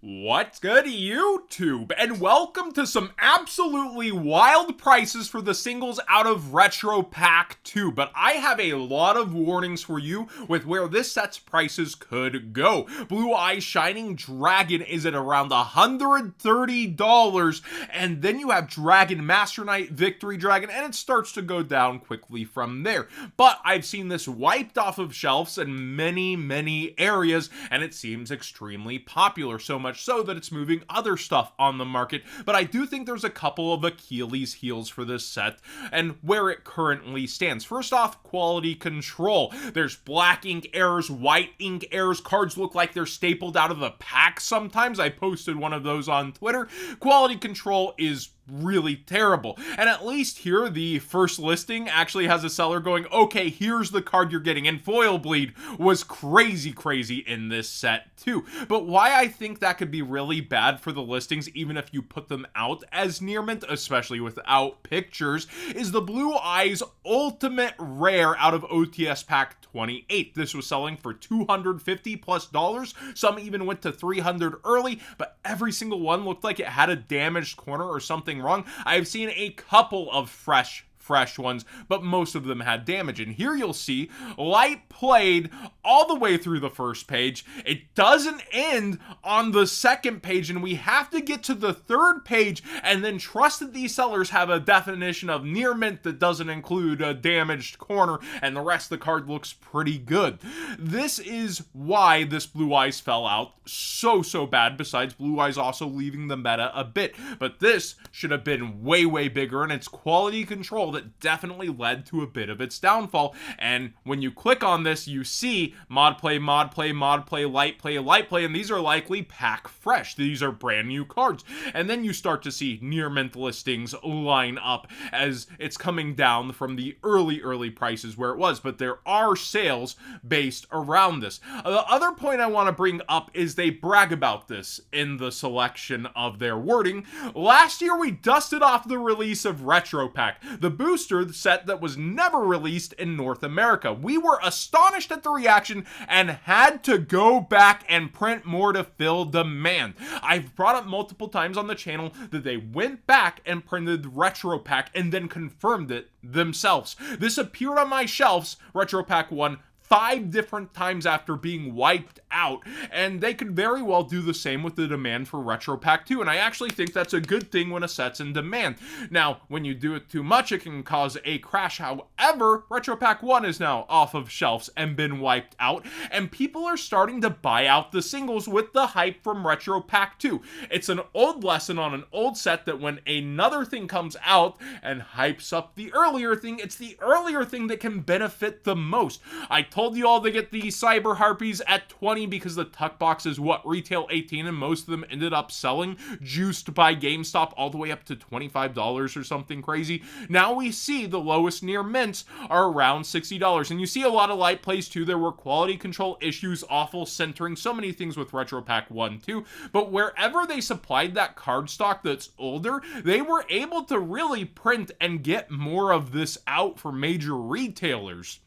What's good, YouTube? And welcome to some absolutely wild prices for the singles out of Retro Pack 2. But I have a lot of warnings for you with where this set's prices could go. Blue Eyes Shining Dragon is at around $130. And then you have Dragon Master Knight, Victory Dragon, and it starts to go down quickly from there. But I've seen this wiped off of shelves in many areas, and it seems extremely popular. So much so that it's moving other stuff on the market. But I do think there's a couple of Achilles heels for this set and where it currently stands. First off, quality control. There's black ink errors, white ink errors. Cards look like they're stapled out of the pack sometimes. I posted one of those on Twitter. Quality control is really terrible. And at least here, the first listing actually has a seller going, okay, here's the card you're getting. And foil bleed was crazy in this set too. But why I think that could be really bad for the listings, even if you put them out as near mint, especially without pictures, is the Blue Eyes Ultimate Rare out of OTS Pack 28. This was selling for $250+. Some even went to $300 early, but every single one looked like it had a damaged corner or something wrong. I've seen a couple of fresh ones, but most of them had damage. And here you'll see light played all the way through the first page. It doesn't end on the second page, and we have to get to the third page and then trust that these sellers have a definition of near mint that doesn't include a damaged corner, and the rest of the card looks pretty good. This is why this Blue Eyes fell out so bad, besides Blue Eyes also leaving the meta a bit. But this should have been way bigger, and its quality control that definitely led to a bit of its downfall. And when you click on this, you see mod play, light play, and these are likely pack fresh. These are brand new cards. And then you start to see near mint listings line up as it's coming down from the early prices where it was. But there are sales based around this. The other point I want to bring up is they brag about this in the selection of their wording. Last year we dusted off the release of Retro Pack, the booster set that was never released in North America. We were astonished at the reaction and had to go back and print more to fill demand. I've brought up multiple times on the channel that they went back and printed Retro Pack and then confirmed it themselves. This appeared on my shelves, Retro Pack 1, 5 different times after being wiped out, and they could very well do the same with the demand for Retro Pack 2, and I actually think that's a good thing when a set's in demand. Now, when you do it too much, it can cause a crash. However, Retro Pack 1 is now off of shelves and been wiped out, and people are starting to buy out the singles with the hype from Retro Pack 2. It's an old lesson on an old set that when another thing comes out and hypes up the earlier thing, it's the earlier thing that can benefit the most. I told you all to get the Cyber Harpies at 20 because the tuck box is what retail 18, and most of them ended up selling juiced by GameStop all the way up to $25 or something crazy. Now we see the lowest near mints are around $60, and you see a lot of light plays too. There were quality control issues, awful centering, so many things with Retro Pack 1 too, but wherever they supplied that card stock that's older, they were able to really print and get more of this out for major retailers.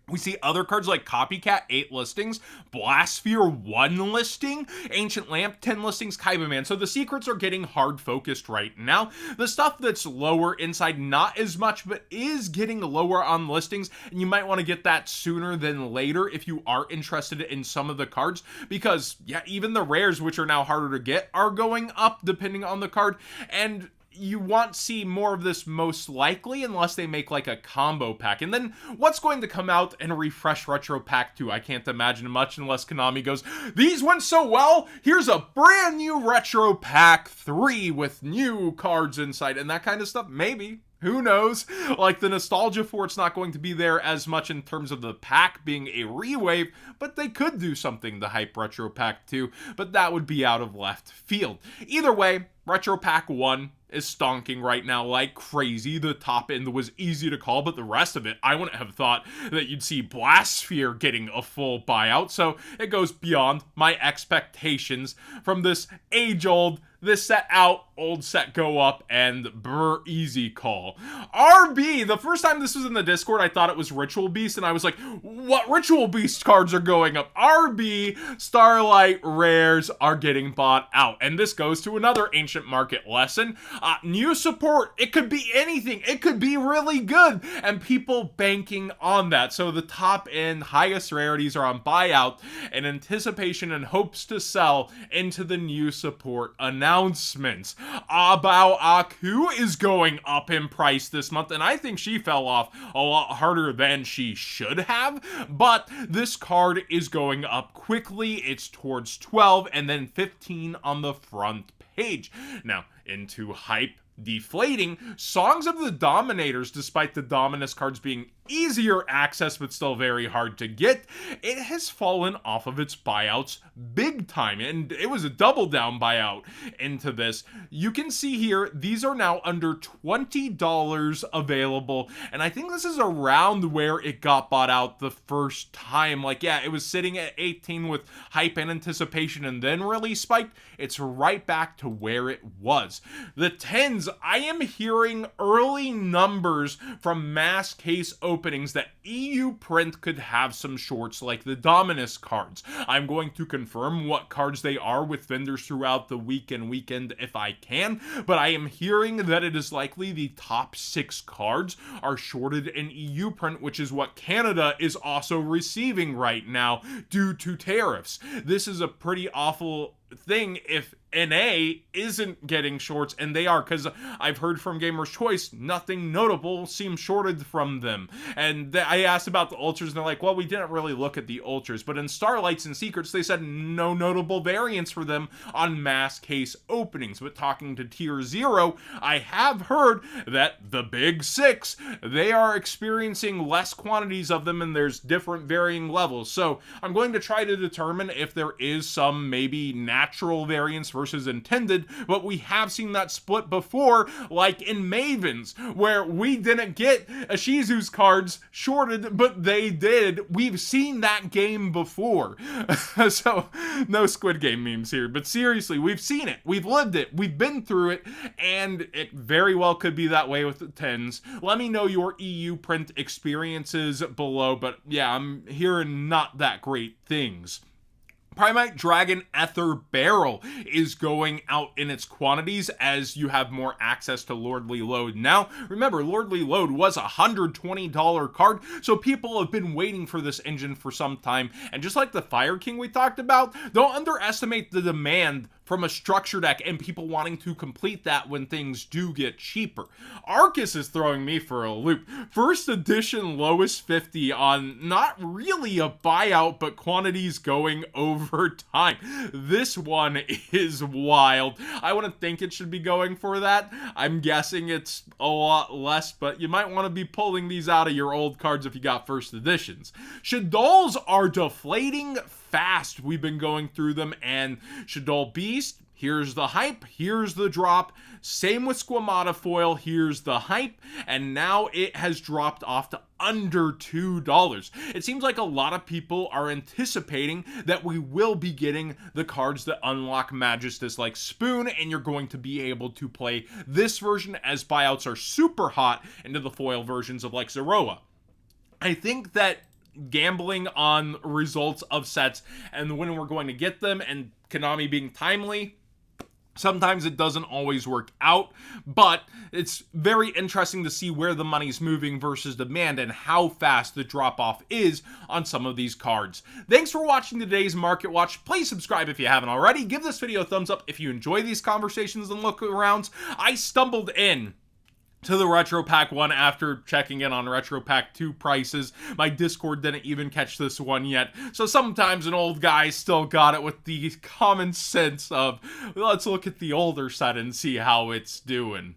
We see other cards like Copycat, 8 listings, Blastsphere, 1 listing, Ancient Lamp, 10 listings, Kaiba Man. So the secrets are getting hard focused right now. The stuff that's lower inside, not as much, but is getting lower on listings, and you might want to get that sooner than later if you are interested in some of the cards, because yeah, even the rares, which are now harder to get, are going up depending on the card, and you want to see more of this most likely unless they make like a combo pack. And then what's going to come out and refresh Retro Pack 2? I can't imagine much unless Konami goes, these went so well, here's a brand new Retro Pack 3 with new cards inside and that kind of stuff. Maybe. Who knows? Like, the nostalgia for it's not going to be there as much in terms of the pack being a rewave, but they could do something to hype Retro Pack 2, but that would be out of left field. Either way, Retro Pack 1 is stonking right now like crazy. The top end was easy to call, but the rest of it, I wouldn't have thought that you'd see Blastsphere getting a full buyout, so it goes beyond my expectations from this age-old, this set out, old set go up, and brr, easy call. RB, the first time this was in the Discord, I thought it was Ritual Beast, and I was like, what Ritual Beast cards are going up? RB, Starlight rares are getting bought out. And this goes to another Ancient Market lesson. New support, it could be anything. It could be really good, and people banking on that. So the top end, highest rarities are on buyout in anticipation and hopes to sell into the new support announcements. Abao Aku is going up in price this month, and I think she fell off a lot harder than she should have, but this card is going up quickly. It's towards 12 and then 15 on the front page. Now, into hype deflating, Songs of the Dominators, despite the Dominus cards being easier access but still very hard to get, it has fallen off of its buyouts big time, and it was a double down buyout into this. You can see here, these are now under $20 available, and I think this is around where it got bought out the first time. Like, yeah, it was sitting at 18 with hype and anticipation and then really spiked. It's right back to where it was. The 10s, I am hearing early numbers from mass case openings that EU print could have some shorts like the Dominus cards. I'm going to confirm what cards they are with vendors throughout the week and weekend if I can, but I am hearing that it is likely the top 6 cards are shorted in EU print, which is what Canada is also receiving right now due to tariffs. This is a pretty awful thing if NA isn't getting shorts, and they are, because I've heard from Gamer's Choice, nothing notable seems shorted from them. And I asked about the Ultras, and they're like, well, we didn't really look at the Ultras, but in Starlights and Secrets, they said no notable variants for them on mass case openings. But talking to Tier 0, I have heard that the Big 6, they are experiencing less quantities of them, and there's different varying levels. So I'm going to try to determine if there is some maybe natural variance versus intended, but we have seen that split before, like in Mavens, where we didn't get Ashizu's cards shorted, but they did. We've seen that game before. So, no Squid Game memes here, but seriously, we've seen it. We've lived it. We've been through it, and it very well could be that way with the 10s. Let me know your EU print experiences below, but yeah, I'm hearing not that great things. Primite Dragon Ether Barrel is going out in its quantities as you have more access to Lordly Load now. Remember, Lordly Load was a $120 card, so people have been waiting for this engine for some time. And just like the Fire King we talked about, don't underestimate the demand from a structure deck and people wanting to complete that when things do get cheaper. Arcus is throwing me for a loop. First edition lowest 50 on not really a buyout, but quantities going over time. This one is wild. I wouldn't think it should be going for that. I'm guessing it's a lot less, but you might want to be pulling these out of your old cards if you got first editions. Shaddolls are deflating fast. We've been going through them, and Shaddoll Beast, here's the hype, here's the drop. Same with Squamata Foil, here's the hype, and now it has dropped off to under $2. It seems like a lot of people are anticipating that we will be getting the cards that unlock Magistus like Spoon, and you're going to be able to play this version as buyouts are super hot into the foil versions of like Zeroa. I think that gambling on results of sets and when we're going to get them and Konami being timely, sometimes it doesn't always work out, but it's very interesting to see where the money's moving versus demand and how fast the drop-off is on some of these cards. Thanks for watching today's Market Watch. Please subscribe if you haven't already. Give this video a thumbs up if you enjoy these conversations and look-arounds. I stumbled in to the Retro Pack 1 after checking in on Retro Pack 2 prices. My Discord didn't even catch this one yet, so sometimes an old guy still got it with the common sense of, let's look at the older set and see how it's doing.